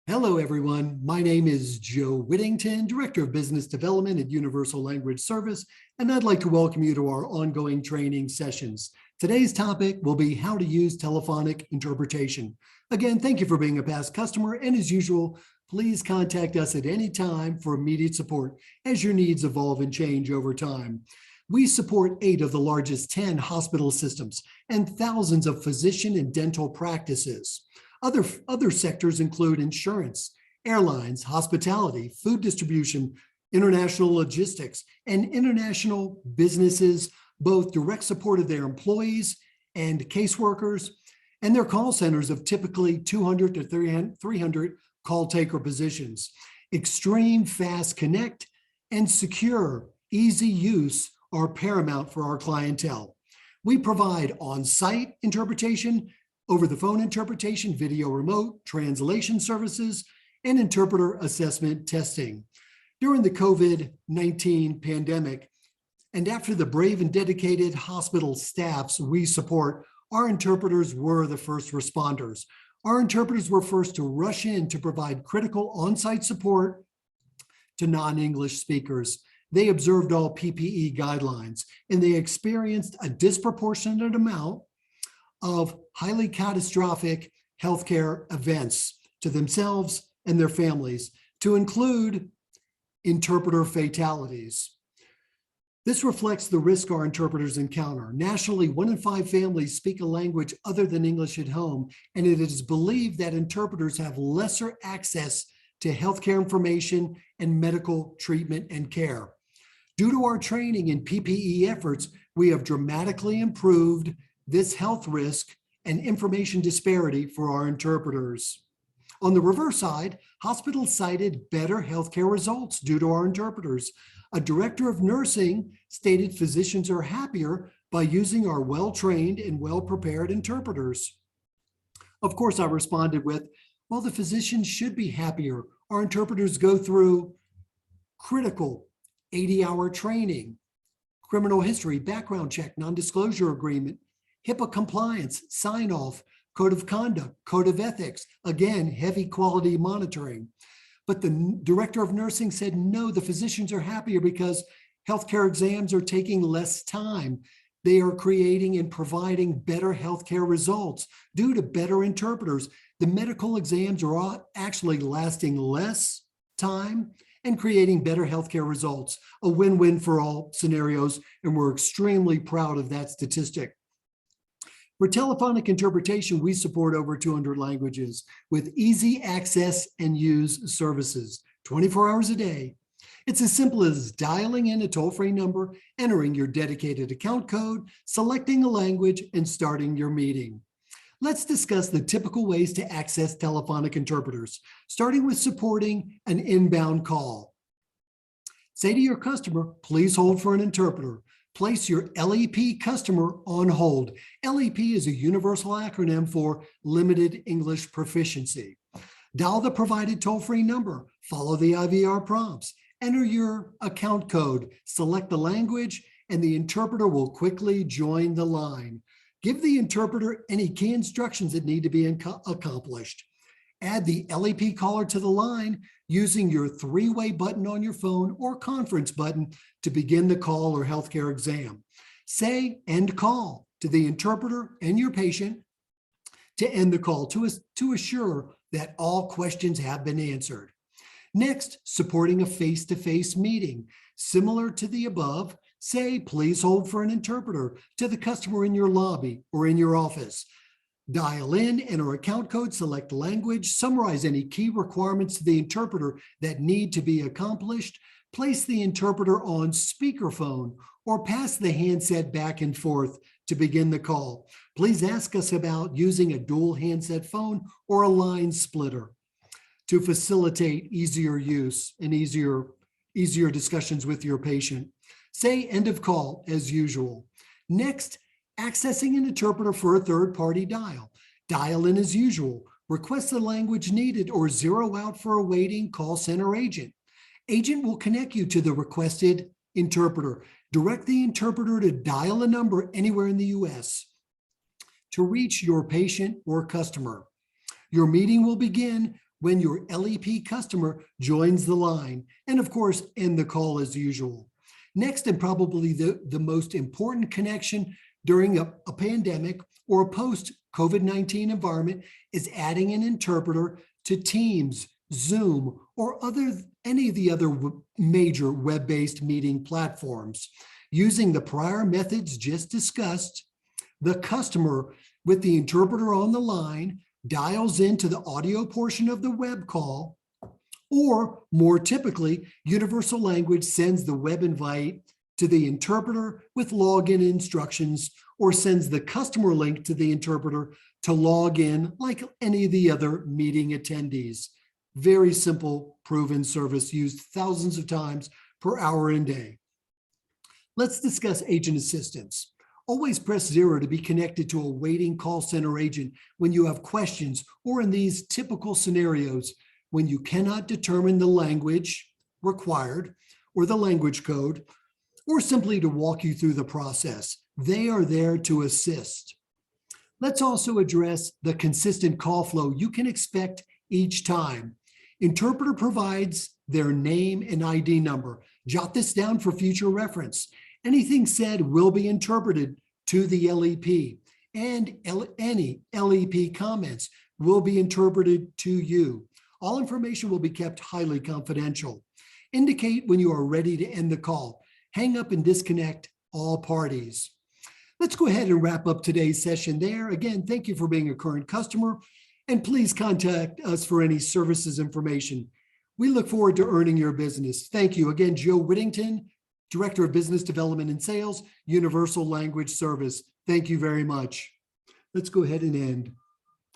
Hello, everyone. My name is Joe Whittington, Director of Business Development at Universal Language Service, and I'd like to welcome you to our ongoing training sessions. Today's topic will be how to use telephonic interpretation. Again, thank you for being a past customer, and as usual, please contact us at any time for immediate support as your needs evolve and change over time. We support 8 of the largest 10 hospital systems and thousands of physician and dental practices. Other sectors include insurance, airlines, hospitality, food distribution, international logistics, and international businesses, both direct support of their employees and caseworkers, and their call centers of typically 200 to 300 call taker positions. Extreme fast connect and secure, easy use are paramount for our clientele. We provide on-site interpretation, over-the-phone interpretation, video remote, translation services, and interpreter assessment testing. During the COVID-19 pandemic, and after the brave and dedicated hospital staffs we support, our interpreters were the first responders. Our interpreters were first to rush in to provide critical on-site support to non-English speakers. They observed all PPE guidelines, and they experienced a disproportionate amount of highly catastrophic healthcare events to themselves and their families, to include interpreter fatalities. This reflects the risk our interpreters encounter. Nationally, 1 in 5 families speak a language other than English at home, and it is believed that interpreters have lesser access to healthcare information and medical treatment and care. Due to our training and PPE efforts, we have dramatically improved this health risk and information disparity for our interpreters. On the reverse side, hospitals cited better healthcare results due to our interpreters. A director of nursing stated physicians are happier by using our well-trained and well-prepared interpreters. Of course, I responded with, well, the physicians should be happier. Our interpreters go through critical 80-hour training, criminal history, background check, non-disclosure agreement, HIPAA compliance, sign-off, code of conduct, code of ethics, again, heavy quality monitoring. But the director of nursing said, no, the physicians are happier because healthcare exams are taking less time. They are creating and providing better healthcare results due to better interpreters. The medical exams are actually lasting less time and creating better healthcare results, a win-win for all scenarios, and we're extremely proud of that statistic. For telephonic interpretation, we support over 200 languages with easy access and use services 24 hours a day. It's as simple as dialing in a toll-free number, entering your dedicated account code, selecting a language, and starting your meeting. Let's discuss the typical ways to access telephonic interpreters, starting with supporting an inbound call. Say to your customer, please hold for an interpreter. Place your LEP customer on hold. LEP is a universal acronym for Limited English Proficiency. Dial the provided toll-free number, follow the IVR prompts, enter your account code, select the language, and the interpreter will quickly join the line. Give the interpreter any key instructions that need to be accomplished. Add the LEP caller to the line using your 3-way button on your phone or conference button to begin the call or healthcare exam. Say end call to the interpreter and your patient to end the call to assure that all questions have been answered. Next, supporting a face-to-face meeting. Similar to the above, say please hold for an interpreter to the customer in your lobby or in your office. Dial in, enter account code, select language, summarize any key requirements to the interpreter that need to be accomplished, place the interpreter on speakerphone, or pass the handset back and forth to begin the call. Please ask us about using a dual handset phone or a line splitter to facilitate easier use and easier discussions with your patient. Say end of call as usual. Next, accessing an interpreter for a third-party dial. Dial in as usual. Request the language needed or zero out for a waiting call center agent. Agent will connect you to the requested interpreter. Direct the interpreter to dial a number anywhere in the U.S. to reach your patient or customer. Your meeting will begin when your LEP customer joins the line, and of course, end the call as usual. Next, and probably the most important connection during a pandemic or a post-COVID-19 environment is adding an interpreter to Teams, Zoom, or any of the other major web-based meeting platforms. Using the prior methods just discussed, the customer with the interpreter on the line dials into the audio portion of the web call, or more typically, Universal Language sends the web invite to the interpreter with login instructions, or sends the customer link to the interpreter to log in like any of the other meeting attendees. Very simple, proven service used thousands of times per hour and day. Let's discuss agent assistance. Always press 0 to be connected to a waiting call center agent when you have questions, or in these typical scenarios when you cannot determine the language required or the language code, or simply to walk you through the process. They are there to assist. Let's also address the consistent call flow you can expect each time. Interpreter provides their name and ID number. Jot this down for future reference. Anything said will be interpreted to the LEP, and any LEP comments will be interpreted to you. All information will be kept highly confidential. Indicate when you are ready to end the call. Hang up and disconnect all parties. Let's go ahead and wrap up today's session there. Again, thank you for being a current customer, and please contact us for any services information. We look forward to earning your business. Thank you. Again, Joe Whittington, Director of Business Development and Sales, Universal Language Service. Thank you very much. Let's go ahead and end.